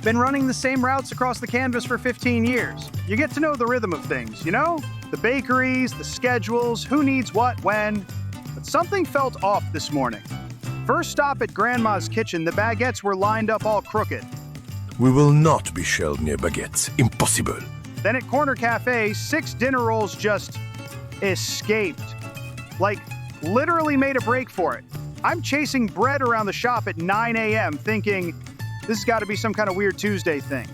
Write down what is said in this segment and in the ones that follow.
Been running the same routes across the canvas for 15 years. You get to know the rhythm of things, you know? The bakeries, the schedules, who needs what, when. But something felt off this morning. First stop at Grandma's kitchen, the baguettes were lined up all crooked. We will not be shelled near baguettes. Impossible. Then at Corner Cafe, 6 dinner rolls just escaped. Like, literally made a break for it. I'm chasing bread around the shop at 9 a.m. thinking, this has got to be some kind of weird Tuesday thing.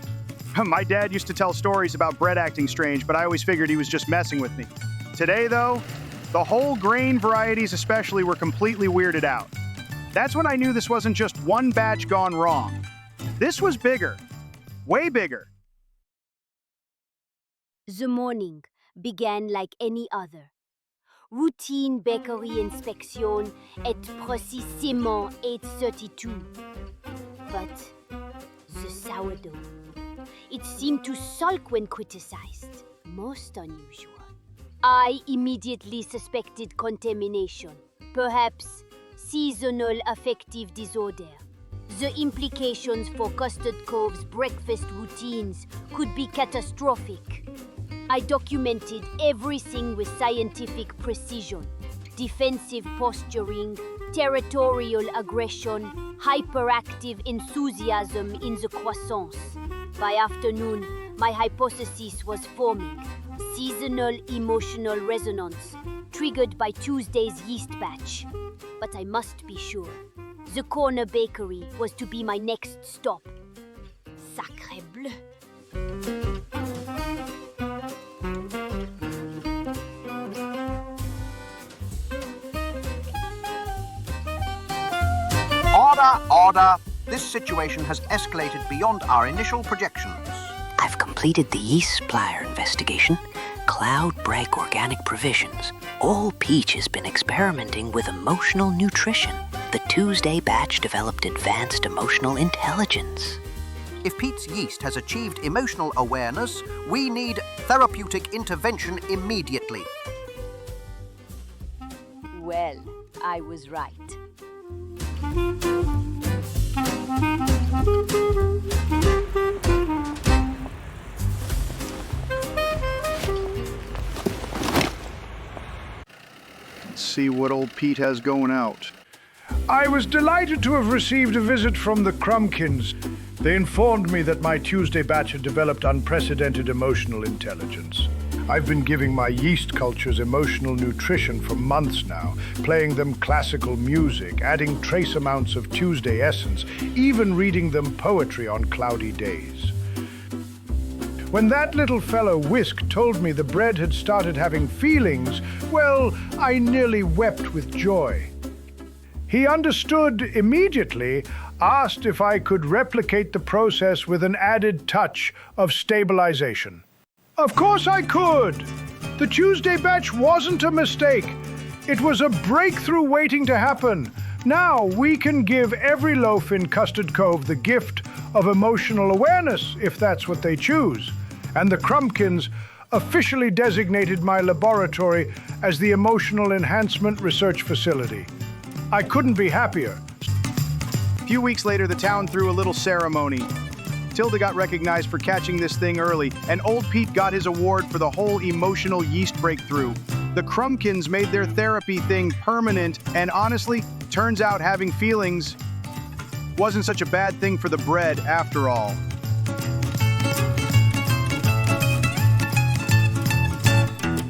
My dad used to tell stories about bread acting strange, but I always figured he was just messing with me. Today, though, the whole grain varieties especially were completely weirded out. That's when I knew this wasn't just one batch gone wrong. This was bigger. Way bigger. The morning began like any other. Routine bakery inspection at précisément 8:32. But the sourdough. It seemed to sulk when criticized. Most unusual. I immediately suspected contamination. Perhaps seasonal affective disorder. The implications for Custard Cove's breakfast routines could be catastrophic. I documented everything with scientific precision. Defensive posturing, territorial aggression, hyperactive enthusiasm in the croissants. By afternoon, my hypothesis was forming. Seasonal emotional resonance, triggered by Tuesday's yeast batch. But I must be sure. The corner bakery was to be my next stop. Sacré bleu. Order, order. This situation has escalated beyond our initial projections. I've completed the yeast supplier investigation, cloud break organic provisions. All Peach has been experimenting with emotional nutrition. The Tuesday batch developed advanced emotional intelligence. If Pete's yeast has achieved emotional awareness, we need therapeutic intervention immediately. Well, I was right. Let's see what old Pete has going out. I was delighted to have received a visit from the Crumpkins. They informed me that my Tuesday batch had developed unprecedented emotional intelligence. I've been giving my yeast cultures emotional nutrition for months now, playing them classical music, adding trace amounts of Tuesday essence, even reading them poetry on cloudy days. When that little fellow Whisk told me the bread had started having feelings, well, I nearly wept with joy. He understood immediately, asked if I could replicate the process with an added touch of stabilization. Of course I could! The Tuesday batch wasn't a mistake. It was a breakthrough waiting to happen. Now we can give every loaf in Custard Cove the gift of emotional awareness, if that's what they choose. And the Crumpkins officially designated my laboratory as the Emotional Enhancement Research Facility. I couldn't be happier. A few weeks later, the town threw a little ceremony. Tilda got recognized for catching this thing early, and old Pete got his award for the whole emotional yeast breakthrough. The Crumpkins made their therapy thing permanent, and honestly, turns out having feelings wasn't such a bad thing for the bread after all.